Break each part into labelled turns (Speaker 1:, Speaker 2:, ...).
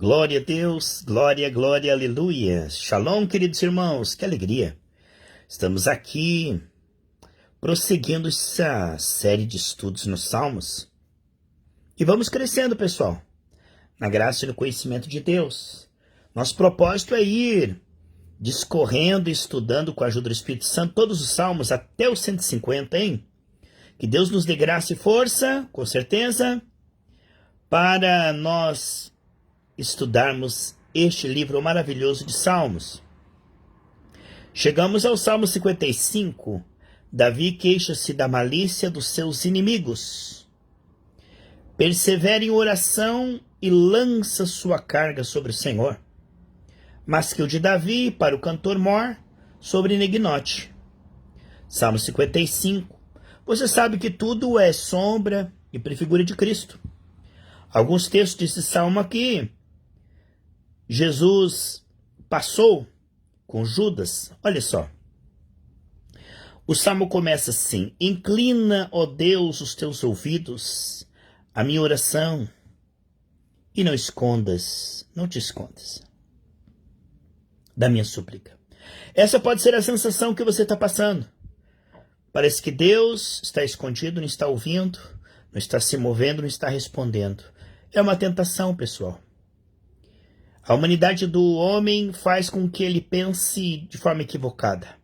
Speaker 1: Glória a Deus, glória, glória, aleluia. Shalom, queridos irmãos, que alegria. Estamos aqui prosseguindo essa série de estudos nos Salmos. E vamos crescendo, pessoal, na graça e no conhecimento de Deus. Nosso propósito é ir discorrendo e estudando com a ajuda do Espírito Santo todos os Salmos até os 150, hein? Que Deus nos dê graça e força, com certeza, para nós estudarmos este livro maravilhoso de Salmos. Chegamos ao Salmo 55. Davi queixa-se da malícia dos seus inimigos. Persevera em oração e lança sua carga sobre o Senhor. Mas que o de Davi, para o cantor mor, sobre Neginote. Salmo 55. Você sabe que tudo é sombra e prefigura de Cristo. Alguns textos desse salmo aqui, Jesus passou com Judas. Olha só. O salmo começa assim: inclina, ó Deus, os teus ouvidos à minha oração e não te escondas da minha súplica. Essa pode ser a sensação que você está passando. Parece que Deus está escondido, não está ouvindo, não está se movendo, não está respondendo. É uma tentação, pessoal. A humanidade do homem faz com que ele pense de forma equivocada.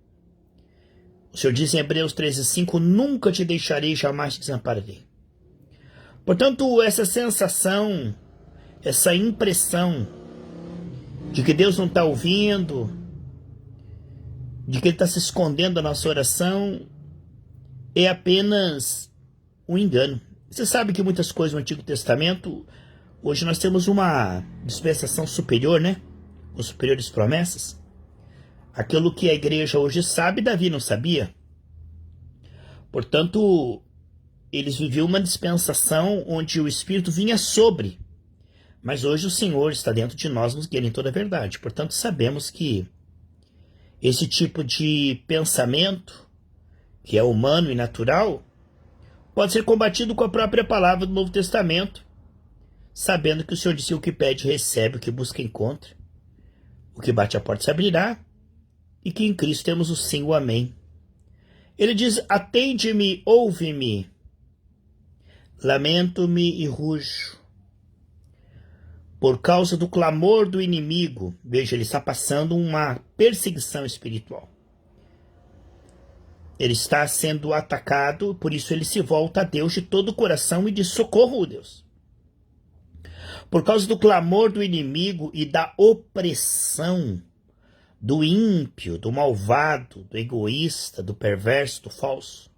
Speaker 1: O Senhor diz em Hebreus 13:5, nunca te deixarei, jamais te desampararei. Portanto, essa sensação, essa impressão de que Deus não está ouvindo, de que Ele está se escondendo da nossa oração, é apenas um engano. Você sabe que muitas coisas no Antigo Testamento, hoje nós temos uma dispensação superior, né? Com superiores promessas. Aquilo que a igreja hoje sabe, Davi não sabia. Portanto, eles viviam uma dispensação onde o Espírito vinha sobre. Mas hoje o Senhor está dentro de nós, nos guiando em toda a verdade. Portanto, sabemos que esse tipo de pensamento, que é humano e natural, pode ser combatido com a própria palavra do Novo Testamento, sabendo que o Senhor disse: o que pede recebe, o que busca encontra, o que bate a porta se abrirá, e que em Cristo temos o sim, o amém. Ele diz: atende-me, ouve-me, lamento-me e rujo, por causa do clamor do inimigo. Veja, ele está passando uma perseguição espiritual. Ele está sendo atacado, por isso ele se volta a Deus de todo o coração e diz: socorro, Deus. Por causa do clamor do inimigo e da opressão do ímpio, do malvado, do egoísta, do perverso, do falso.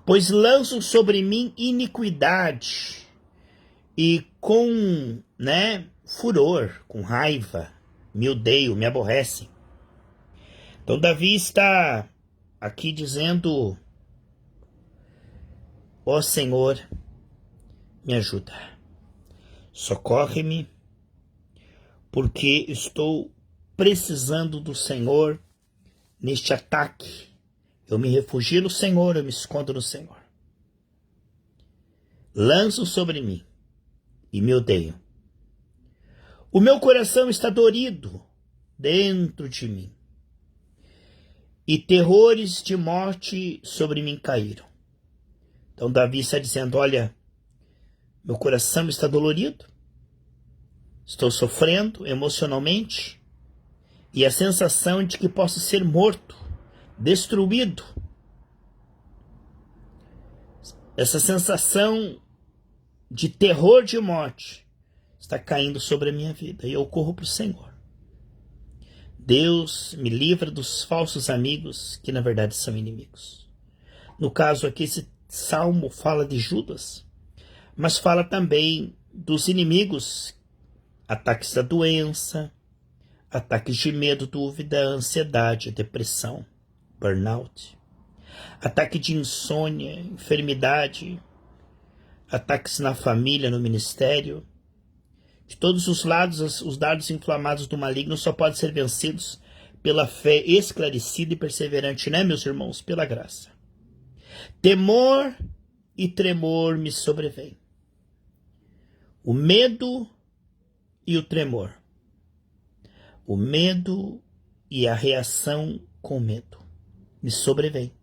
Speaker 1: Pois lançam sobre mim iniquidade e com, furor, com raiva, me odeiam, me aborrecem. Então Davi está aqui dizendo: ó Senhor, me ajuda, socorre-me, porque estou precisando do Senhor neste ataque. Eu me refugio no Senhor, eu me escondo no Senhor. Lançam sobre mim e me odeiam. O meu coração está dorido dentro de mim, e terrores de morte sobre mim caíram. Então Davi está dizendo: olha, meu coração está dolorido, estou sofrendo emocionalmente, e a sensação de que posso ser morto, destruído, essa sensação de terror de morte está caindo sobre a minha vida, e eu corro para o Senhor. Deus me livra dos falsos amigos, que na verdade são inimigos. No caso aqui, esse salmo fala de Judas, mas fala também dos inimigos, ataques da doença, ataques de medo, dúvida, ansiedade, depressão, burnout, ataque de insônia, enfermidade, ataques na família, no ministério. De todos os lados, os dardos inflamados do maligno só podem ser vencidos pela fé esclarecida e perseverante, né, meus irmãos? Pela graça. Temor e tremor me sobrevêm. O medo e o tremor. O medo e a reação com medo me sobrevém.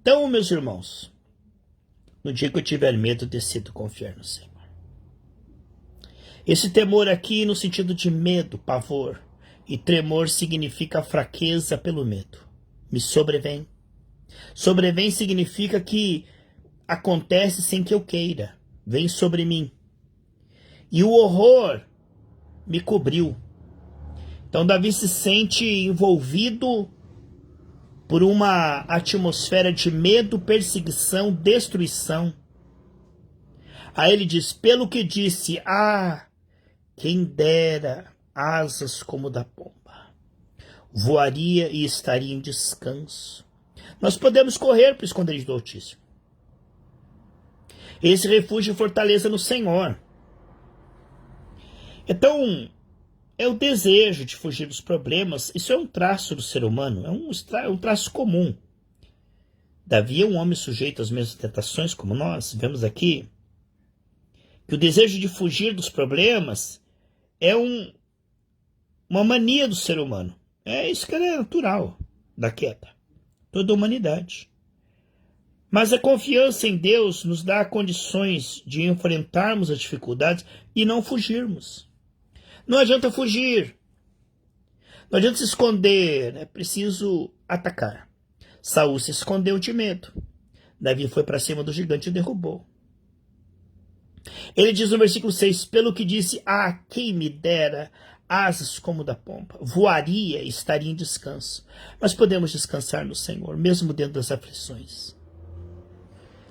Speaker 1: Então, meus irmãos, no dia que eu tiver medo, decido confiar no Senhor. Esse temor aqui, no sentido de medo, pavor, e tremor significa fraqueza pelo medo. Me sobrevém. Sobrevém significa que acontece sem que eu queira. Vem sobre mim. E o horror me cobriu. Então Davi se sente envolvido por uma atmosfera de medo, perseguição, destruição. Aí ele diz, pelo que disse, quem dera asas como da pomba, voaria e estaria em descanso. Nós podemos correr para o esconderijo do Altíssimo. Esse refúgio e fortaleza no Senhor. Então, é o desejo de fugir dos problemas. Isso é um traço do ser humano, é um traço comum. Davi é um homem sujeito às mesmas tentações como nós. Vemos aqui que o desejo de fugir dos problemas é uma mania do ser humano. Isso que é natural da queda. Toda a humanidade. Mas a confiança em Deus nos dá condições de enfrentarmos as dificuldades e não fugirmos. Não adianta fugir. Não adianta se esconder. É preciso atacar. Saul se escondeu de medo. Davi foi para cima do gigante e derrubou. Ele diz no versículo 6, pelo que disse, quem me dera asas como da pomba, voaria e estaria em descanso. Mas podemos descansar no Senhor, mesmo dentro das aflições.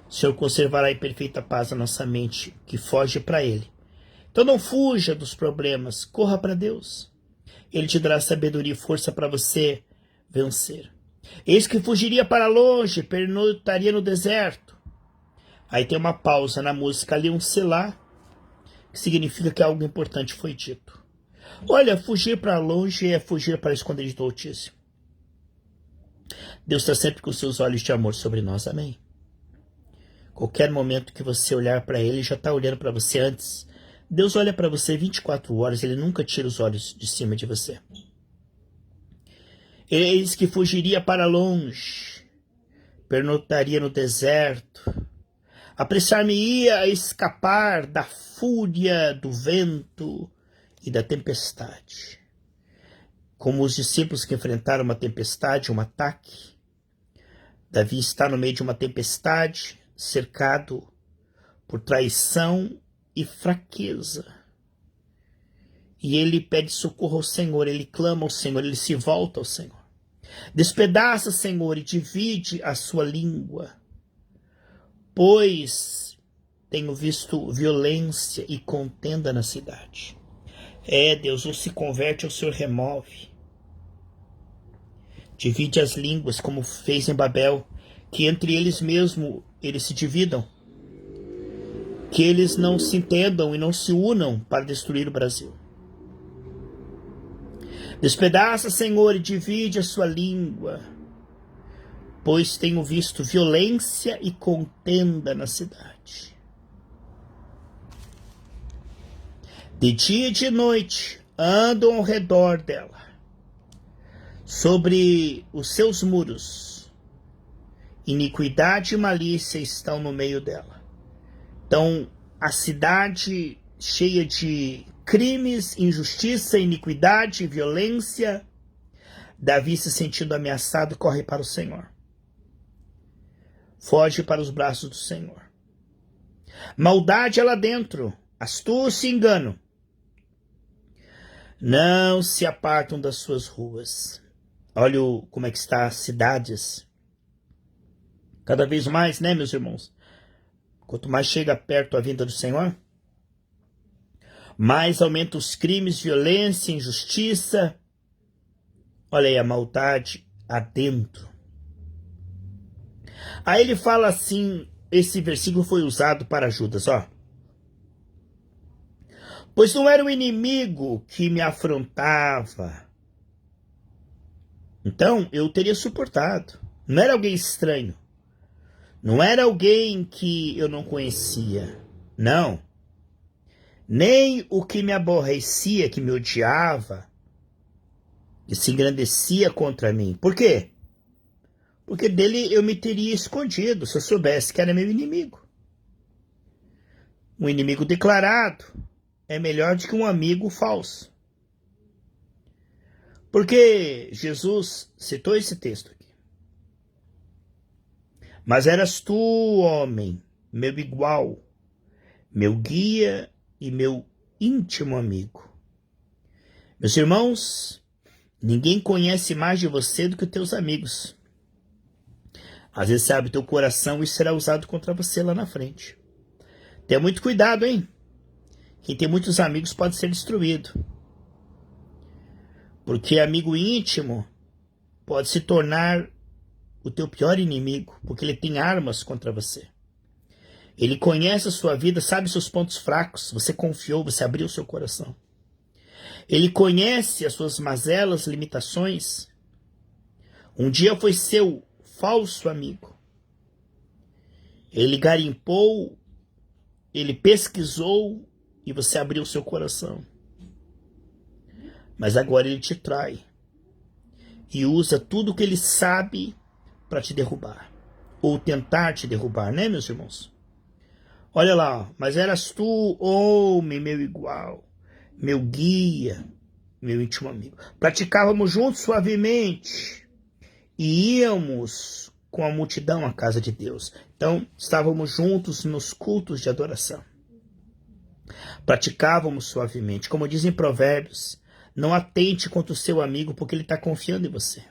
Speaker 1: O Senhor conservará em perfeita paz a nossa mente, que foge para Ele. Então não fuja dos problemas, corra para Deus. Ele te dará sabedoria e força para você vencer. Eis que fugiria para longe, pernoitaria no deserto. Aí tem uma pausa na música ali, um selá, que significa que algo importante foi dito. Olha, fugir para longe é fugir para o esconderijo do Altíssimo. Deus está sempre com seus olhos de amor sobre nós, amém? Qualquer momento que você olhar para Ele, já está olhando para você antes. Deus olha para você 24 horas, Ele nunca tira os olhos de cima de você. Eis que fugiria para longe, pernoitaria no deserto, apressar-me-ia a escapar da fúria do vento e da tempestade. Como os discípulos que enfrentaram uma tempestade, um ataque, Davi está no meio de uma tempestade, cercado por traição e fraqueza. E ele pede socorro ao Senhor, ele clama ao Senhor, ele se volta ao Senhor. Despedaça, Senhor, e divide a sua língua, pois tenho visto violência e contenda na cidade. Deus, ou se converte ou o Senhor remove. Divide as línguas, como fez em Babel, que entre eles mesmo eles se dividam, que eles não se entendam e não se unam para destruir o Brasil. Despedaça, Senhor, e divide a sua língua, pois tenho visto violência e contenda na cidade. De dia e de noite andam ao redor dela, sobre os seus muros. Iniquidade e malícia estão no meio dela. Então, a cidade cheia de crimes, injustiça, iniquidade, violência. Davi, se sentindo ameaçado, corre para o Senhor. Foge para os braços do Senhor. Maldade é lá dentro, astúcia e engano não se apartam das suas ruas. Olha como é que está as cidades. Cada vez mais, né, meus irmãos? Quanto mais chega perto a vinda do Senhor, mais aumenta os crimes, violência, injustiça. Olha aí a maldade adentro. Aí ele fala assim, esse versículo foi usado para Judas, ó. Pois não era o inimigo que me afrontava. Então eu teria suportado. Não era alguém estranho. Não era alguém que eu não conhecia. Não. Nem o que me aborrecia, que me odiava, que se engrandecia contra mim. Por quê? Porque dele eu me teria escondido, se eu soubesse que era meu inimigo. Um inimigo declarado é melhor do que um amigo falso. Porque Jesus citou esse texto aqui. Mas eras tu, homem, meu igual, meu guia e meu íntimo amigo. Meus irmãos, ninguém conhece mais de você do que os teus amigos. Às vezes sabe teu coração e será usado contra você lá na frente. Tenha muito cuidado, hein? Quem tem muitos amigos pode ser destruído. Porque amigo íntimo pode se tornar o teu pior inimigo, porque ele tem armas contra você. Ele conhece a sua vida, sabe seus pontos fracos, você confiou, você abriu seu coração. Ele conhece as suas mazelas, limitações. Um dia foi seu falso amigo. Ele garimpou, ele pesquisou e você abriu seu coração. Mas agora ele te trai e usa tudo que ele sabe para te derrubar, ou tentar te derrubar, né, meus irmãos? Olha lá, mas eras tu, homem, meu igual, meu guia, meu íntimo amigo. Praticávamos juntos suavemente e íamos com a multidão à casa de Deus. Então, estávamos juntos nos cultos de adoração. Praticávamos suavemente. Como dizem Provérbios, não atente contra o seu amigo porque ele está confiando em você.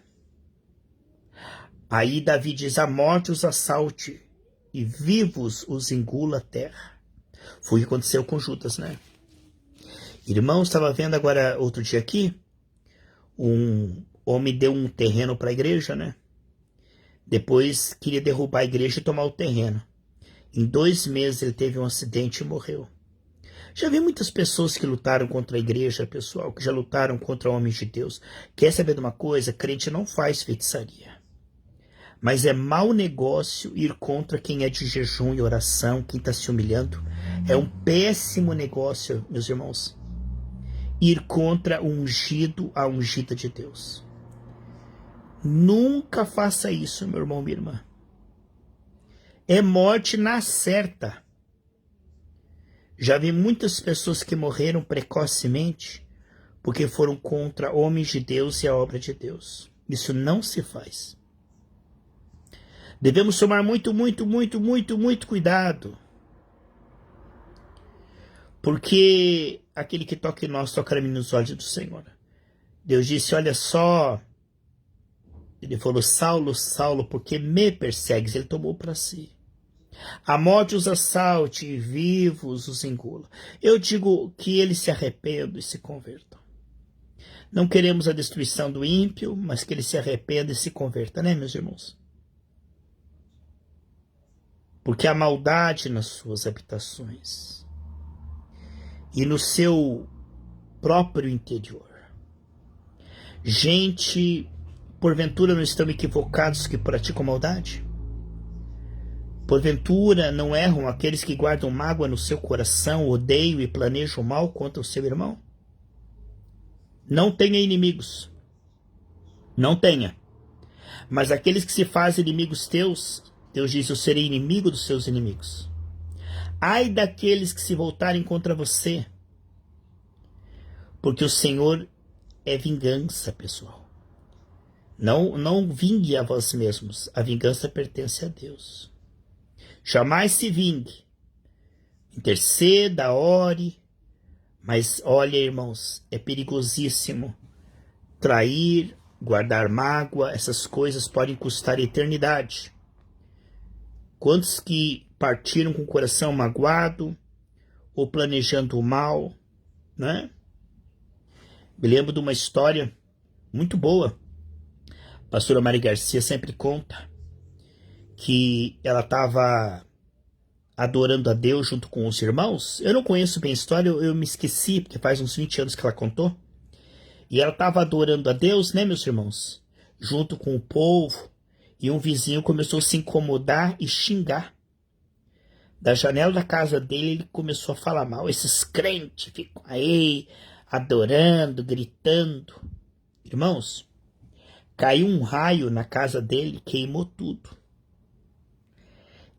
Speaker 1: Aí Davi diz, a morte os assalte e vivos os engula a terra. Foi o que aconteceu com Judas, né? Irmão, estava vendo agora outro dia aqui, um homem deu um terreno para a igreja, né? Depois queria derrubar a igreja e tomar o terreno. Em 2 meses ele teve um acidente e morreu. Já vi muitas pessoas que lutaram contra a igreja, pessoal, que já lutaram contra homens de Deus. Quer saber de uma coisa? Crente não faz feitiçaria. Mas é mau negócio ir contra quem é de jejum e oração, quem está se humilhando. É um péssimo negócio, meus irmãos. Ir contra o ungido, a ungida de Deus. Nunca faça isso, meu irmão, minha irmã. É morte na certa. Já vi muitas pessoas que morreram precocemente porque foram contra homens de Deus e a obra de Deus. Isso não se faz. Devemos tomar muito cuidado. Porque aquele que toca em nós tocará nos olhos do Senhor. Deus disse, olha só. Ele falou, Saulo, Saulo, por que me persegues? Ele tomou para si. A morte os assalte e vivos os engula. Eu digo que eles se arrependam e se convertam. Não queremos a destruição do ímpio, mas que ele se arrependa e se converta, né, meus irmãos? Porque há maldade nas suas habitações e no seu próprio interior. Gente, porventura não estão equivocados que praticam maldade? Porventura não erram aqueles que guardam mágoa no seu coração, odeiam e planejam mal contra o seu irmão? Não tenha inimigos. Não tenha. Mas aqueles que se fazem inimigos teus, Deus diz, eu serei inimigo dos seus inimigos. Ai daqueles que se voltarem contra você. Porque o Senhor é vingança, pessoal. Não vingue a vós mesmos. A vingança pertence a Deus. Jamais se vingue. Interceda, ore. Mas olha, irmãos, é perigosíssimo. Trair, guardar mágoa, essas coisas podem custar a eternidade. Quantos que partiram com o coração magoado ou planejando o mal, né? Me lembro de uma história muito boa. A pastora Mari Garcia sempre conta que ela estava adorando a Deus junto com os irmãos. Eu não conheço bem a história, eu me esqueci, porque faz uns 20 anos que ela contou. E ela estava adorando a Deus, né, meus irmãos? Junto com o povo. E um vizinho começou a se incomodar e xingar. Da janela da casa dele, ele começou a falar mal. Esses crentes ficam aí, adorando, gritando. Irmãos, caiu um raio na casa dele, queimou tudo.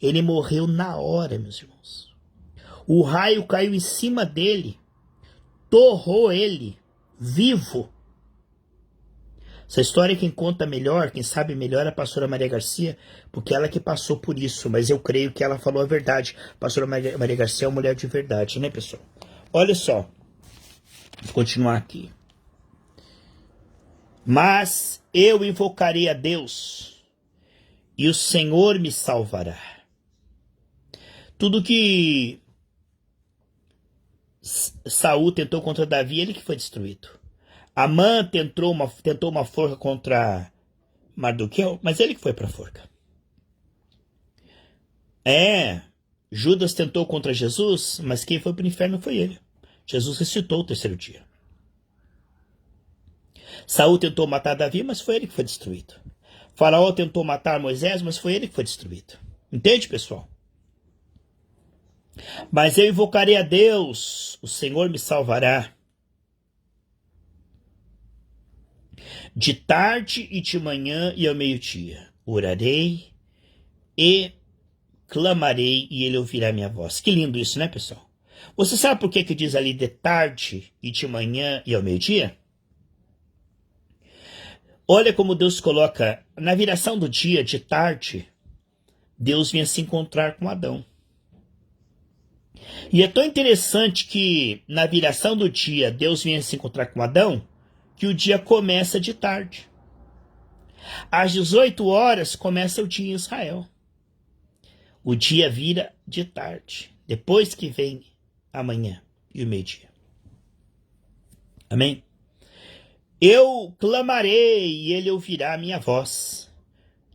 Speaker 1: Ele morreu na hora, meus irmãos. O raio caiu em cima dele, torrou ele, vivo. Essa história quem conta melhor, quem sabe melhor é a pastora Maria Garcia, porque ela que passou por isso, mas eu creio que ela falou a verdade. A pastora Maria Garcia é uma mulher de verdade, né, pessoal? Olha só, vou continuar aqui. Mas eu invocarei a Deus, e o Senhor me salvará. Tudo que Saul tentou contra Davi, ele que foi destruído. Amã tentou uma forca contra Mardoqueu, mas ele que foi para a forca. Judas tentou contra Jesus, mas quem foi para o inferno foi ele. Jesus ressuscitou o terceiro dia. Saul tentou matar Davi, mas foi ele que foi destruído. Faraó tentou matar Moisés, mas foi ele que foi destruído. Entende, pessoal? Mas eu invocarei a Deus, o Senhor me salvará. De tarde e de manhã e ao meio-dia, orarei e clamarei e ele ouvirá minha voz. Que lindo isso, né, pessoal? Você sabe por que diz ali de tarde e de manhã e ao meio-dia? Olha como Deus coloca, na viração do dia, de tarde, Deus vinha se encontrar com Adão. E é tão interessante que na viração do dia, Deus vinha se encontrar com Adão, que o dia começa de tarde. Às 18 horas começa o dia em Israel. O dia vira de tarde, depois que vem a manhã e o meio-dia. Amém? Eu clamarei e ele ouvirá a minha voz.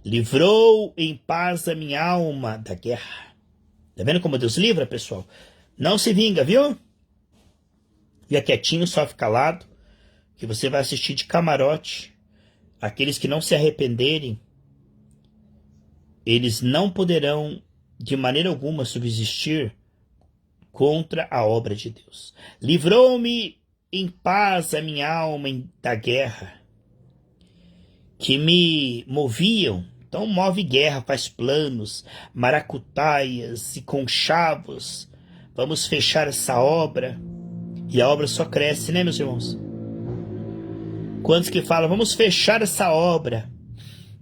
Speaker 1: Livrou em paz a minha alma da guerra. Tá vendo como Deus livra, pessoal? Não se vinga, viu? Fica quietinho, só fica calado, que você vai assistir de camarote. Aqueles que não se arrependerem, eles não poderão de maneira alguma subsistir contra a obra de Deus. Livrou-me em paz a minha alma da guerra, que me moviam. Então move guerra, faz planos, maracutaias e conchavos. Vamos fechar essa obra. E a obra só cresce, né, meus irmãos? Quantos que falam, vamos fechar essa obra?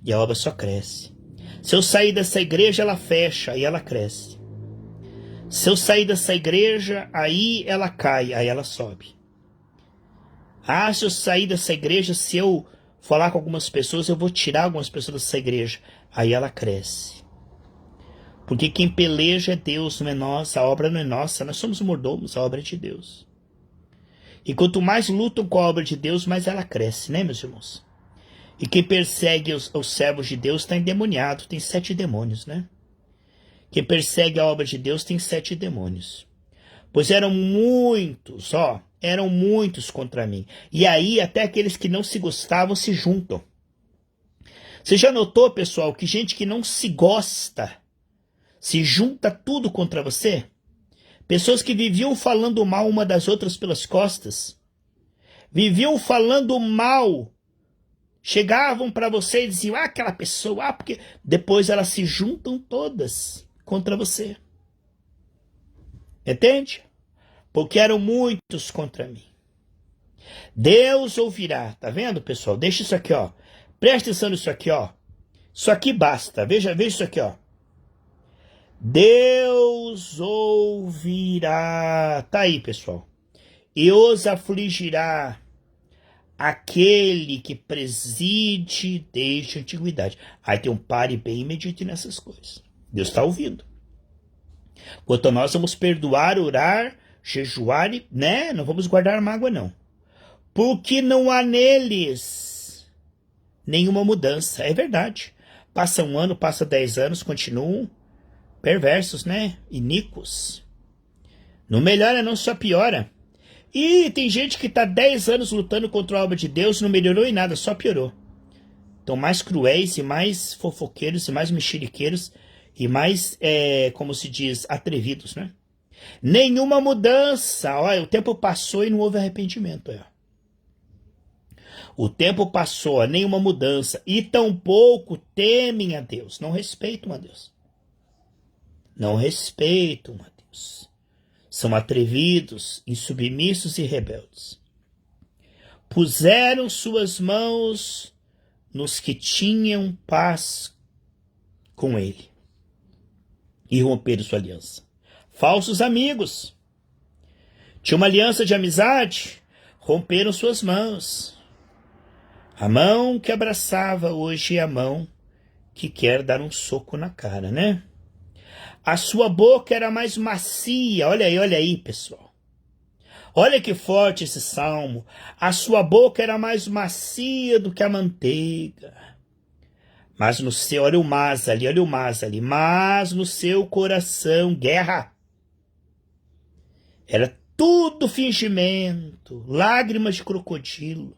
Speaker 1: E a obra só cresce. Se eu sair dessa igreja, ela fecha, e ela cresce. Se eu sair dessa igreja, aí ela cai, aí ela sobe. Se eu sair dessa igreja, se eu falar com algumas pessoas, eu vou tirar algumas pessoas dessa igreja. Aí ela cresce. Porque quem peleja é Deus, não é nós. A obra não é nossa, nós somos mordomos, a obra é de Deus. E quanto mais lutam com a obra de Deus, mais ela cresce, né, meus irmãos? E quem persegue os servos de Deus está endemoniado, tem 7 demônios, né? Quem persegue a obra de Deus tem 7 demônios. Pois eram muitos contra mim. E aí até aqueles que não se gostavam se juntam. Você já notou, pessoal, que gente que não se gosta se junta tudo contra você? Pessoas que viviam falando mal uma das outras pelas costas. Viviam falando mal. Chegavam para você e diziam, aquela pessoa, porque depois elas se juntam todas contra você. Entende? Porque eram muitos contra mim. Deus ouvirá, tá vendo, pessoal? Deixa isso aqui, ó. Presta atenção nisso aqui, ó. Isso aqui basta. Veja isso aqui, ó. Deus ouvirá. Tá aí, pessoal. E os afligirá aquele que preside desde a antiguidade. Aí tem um pare bem e medite nessas coisas. Deus está ouvindo. Quanto a nós, vamos perdoar, orar, jejuar, né? Não vamos guardar mágoa, não. Porque não há neles nenhuma mudança. É verdade. Passa 1 ano, passa 10 anos, continuam perversos, né? Iníquos. Não melhora, não, só piora. E tem gente que está 10 anos lutando contra a obra de Deus, não melhorou em nada, só piorou. Estão mais cruéis e mais fofoqueiros e mais mexeriqueiros e mais, como se diz, atrevidos, né? Nenhuma mudança. Olha, o tempo passou e não houve arrependimento. O tempo passou, nenhuma mudança. E tampouco temem a Deus. Não respeitam a Deus. Não respeitam a Deus. São atrevidos, insubmissos e rebeldes. Puseram suas mãos nos que tinham paz com ele e romperam sua aliança. Falsos amigos. Tinha uma aliança de amizade, romperam suas mãos. A mão que abraçava hoje é a mão que quer dar um soco na cara, né? A sua boca era mais macia. Olha aí, pessoal. Olha que forte esse salmo. A sua boca era mais macia do que a manteiga. Mas no seu, olha o mas ali, mas no seu coração, guerra. Era tudo fingimento, lágrimas de crocodilo.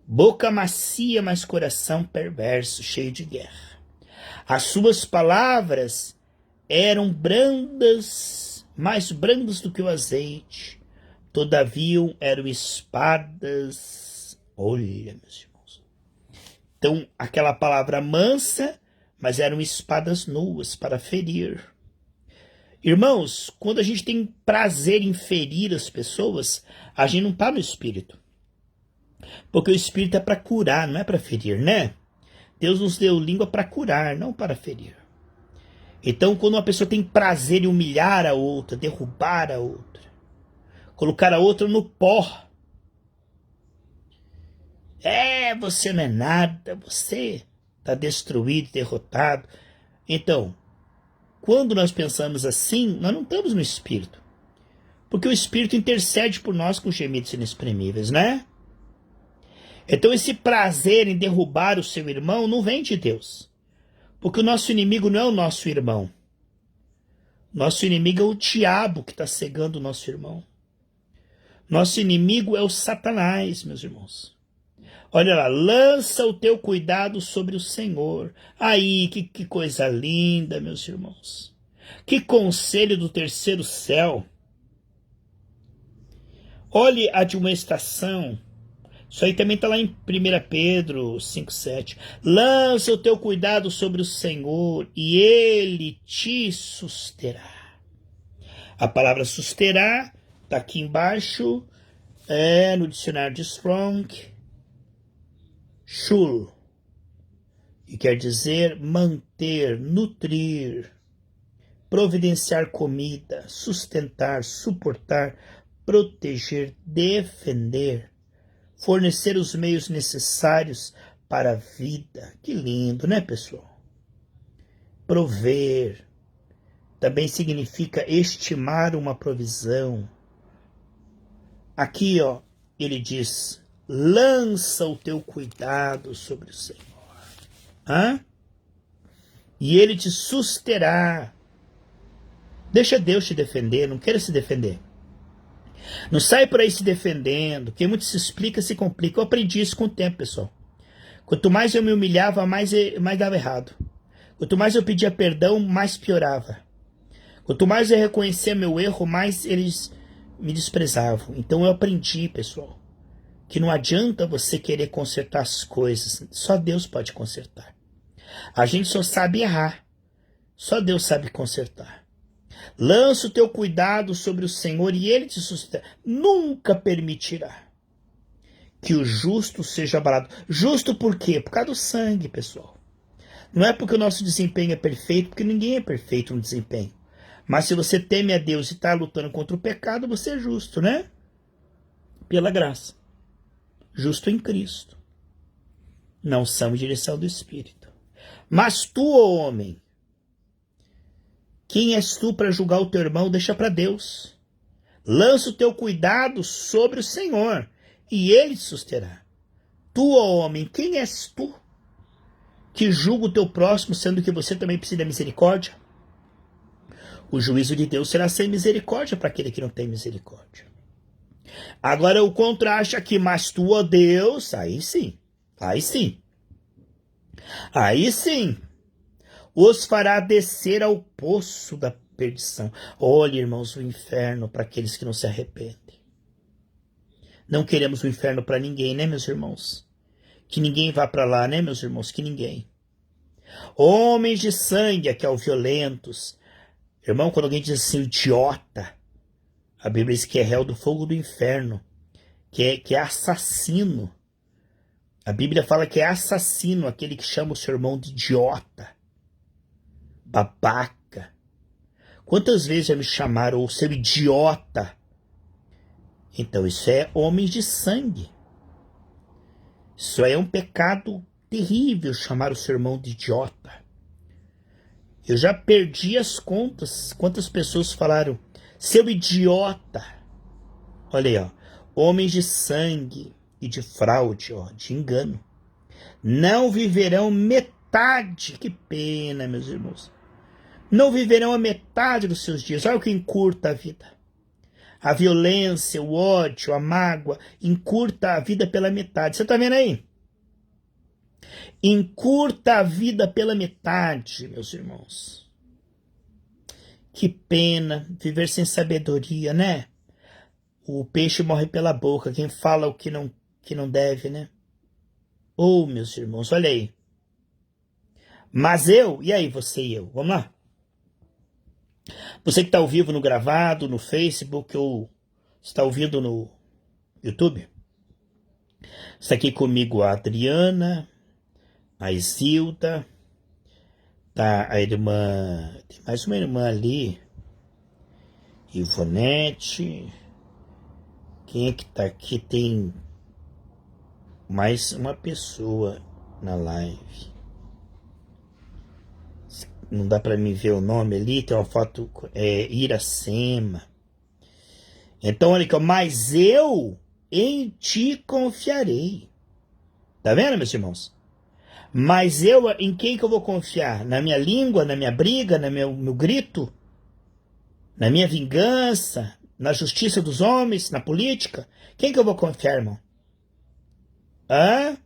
Speaker 1: Boca macia, mas coração perverso, cheio de guerra. As suas palavras eram brandas, mais brandas do que o azeite. Todavia eram espadas. Olha, meus irmãos. Então, aquela palavra mansa, mas eram espadas nuas para ferir. Irmãos, quando a gente tem prazer em ferir as pessoas, a gente não está no espírito. Porque o espírito é para curar, não é para ferir, né? Deus nos deu língua para curar, não para ferir. Então, quando uma pessoa tem prazer em humilhar a outra, derrubar a outra, colocar a outra no pó. Você não é nada, você está destruído, derrotado. Então, quando nós pensamos assim, nós não estamos no espírito. Porque o espírito intercede por nós com gemidos inexprimíveis, né? Então esse prazer em derrubar o seu irmão não vem de Deus. Porque o nosso inimigo não é o nosso irmão. Nosso inimigo é o diabo que está cegando o nosso irmão. Nosso inimigo é o Satanás, meus irmãos. Olha lá, lança o teu cuidado sobre o Senhor. Aí, que coisa linda, meus irmãos. Que conselho do terceiro céu. Olhe a admoestação. Isso aí também está lá em 1 Pedro 5,7. Lança o teu cuidado sobre o Senhor e Ele te susterá. A palavra susterá está aqui embaixo, no dicionário de Strong. Shul, e quer dizer manter, nutrir, providenciar comida, sustentar, suportar, proteger, defender, fornecer os meios necessários para a vida. Que lindo, né, pessoal? Prover também significa estimar uma provisão. Aqui, ele diz: lança o teu cuidado sobre o Senhor. E Ele te susterá. Deixa Deus te defender, não queira se defender. Não sai por aí se defendendo. Quem muito se explica, se complica. Eu aprendi isso com o tempo, pessoal. Quanto mais eu me humilhava, mais dava errado. Quanto mais eu pedia perdão, mais piorava. Quanto mais eu reconhecia meu erro, mais eles me desprezavam. Então eu aprendi, pessoal, que não adianta você querer consertar as coisas. Só Deus pode consertar. A gente só sabe errar. Só Deus sabe consertar. Lança o teu cuidado sobre o Senhor e Ele te sustentará. Nunca permitirá que o justo seja abalado. Justo por quê? Por causa do sangue, pessoal. Não é porque o nosso desempenho é perfeito, porque ninguém é perfeito no desempenho. Mas se você teme a Deus e está lutando contra o pecado, você é justo, né? Pela graça. Justo em Cristo. Não são em direção do Espírito. Mas tu, ó homem, quem és tu para julgar o teu irmão? Deixa para Deus. Lança o teu cuidado sobre o Senhor, e Ele te susterá. Tu, ó homem, quem és tu que julga o teu próximo, sendo que você também precisa da misericórdia? O juízo de Deus será sem misericórdia para aquele que não tem misericórdia. Agora o contraste aqui, mas tu, ó Deus, aí sim. os fará descer ao poço da perdição. Olha, irmãos, o inferno para aqueles que não se arrependem. Não queremos o inferno para ninguém, né, meus irmãos? Que ninguém vá para lá, né, meus irmãos? Que ninguém. Homens de sangue, aqui ao violentos. Irmão, quando alguém diz assim, idiota, a Bíblia diz que é réu do fogo do inferno, que é assassino. A Bíblia fala que é assassino aquele que chama o seu irmão de idiota, babaca. Quantas vezes já me chamaram o seu idiota? Então isso é homens de sangue. Isso é um pecado terrível, chamar o seu irmão de idiota. Eu já perdi as contas. Quantas pessoas falaram, seu idiota. Olha aí, ó. Homens de sangue e de fraude, ó, de engano. Não viverão metade. Que pena, meus irmãos. Não viverão a metade dos seus dias. Olha o que encurta a vida. A violência, o ódio, a mágoa, encurta a vida pela metade. Você está vendo aí? Encurta a vida pela metade, meus irmãos. Que pena viver sem sabedoria, né? O peixe morre pela boca, quem fala o que não deve, né? Oh, meus irmãos, olha aí. Mas eu, e aí você e eu? Vamos lá? Você que está ao vivo no gravado, no Facebook, ou está ouvindo no YouTube? Está aqui comigo a Adriana, a Isilda, tá a irmã, tem mais uma irmã ali, Ivonete. Quem é que tá aqui? Tem mais uma pessoa na live. Não dá para mim ver o nome ali, tem uma foto, Iracema. Então olha aqui, mas eu em ti confiarei. Tá vendo, meus irmãos? Mas eu, em quem que eu vou confiar? Na minha língua, na minha briga, no meu grito? Na minha vingança? Na justiça dos homens? Na política? Quem que eu vou confiar, irmão? Hã?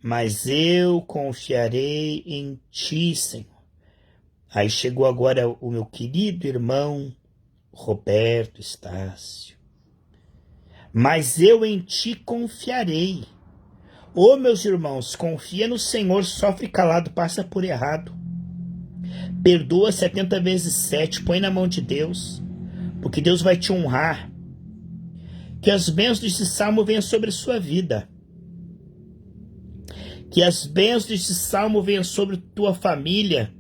Speaker 1: Mas eu confiarei em ti, Senhor. Aí chegou agora o meu querido irmão Roberto Estácio. Mas eu em ti confiarei. Ô, meus irmãos, confia no Senhor, sofre calado, passa por errado. Perdoa 70 vezes 7, põe na mão de Deus, porque Deus vai te honrar. Que as bênçãos desse salmo venham sobre a sua vida. Que as bênçãos desse salmo venham sobre tua família,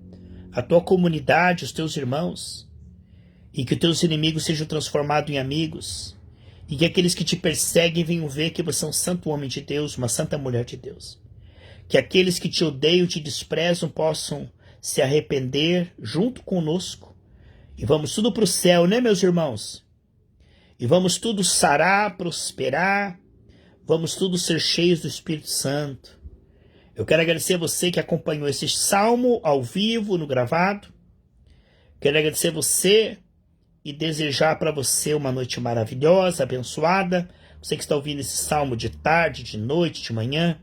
Speaker 1: a tua comunidade, os teus irmãos. E que os teus inimigos sejam transformados em amigos. E que aqueles que te perseguem venham ver que você é um santo homem de Deus, uma santa mulher de Deus. Que aqueles que te odeiam, te desprezam, possam se arrepender junto conosco. E vamos tudo para o céu, né, meus irmãos? E vamos tudo sarar, prosperar. Vamos tudo ser cheios do Espírito Santo. Eu quero agradecer a você que acompanhou esse salmo ao vivo, no gravado. Quero agradecer a você e desejar para você uma noite maravilhosa, abençoada. Você que está ouvindo esse salmo de tarde, de noite, de manhã.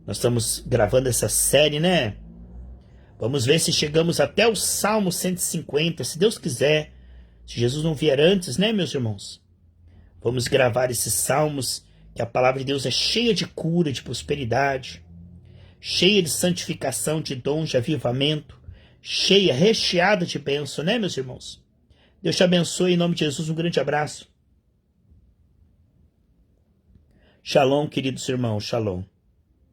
Speaker 1: Nós estamos gravando essa série, né? Vamos ver se chegamos até o Salmo 150, se Deus quiser. Se Jesus não vier antes, né, meus irmãos? Vamos gravar esses salmos, que a palavra de Deus é cheia de cura, de prosperidade, cheia de santificação, de dom, de avivamento, cheia, recheada de bênção, né, meus irmãos? Deus te abençoe, em nome de Jesus, um grande abraço. Shalom, queridos irmãos, shalom.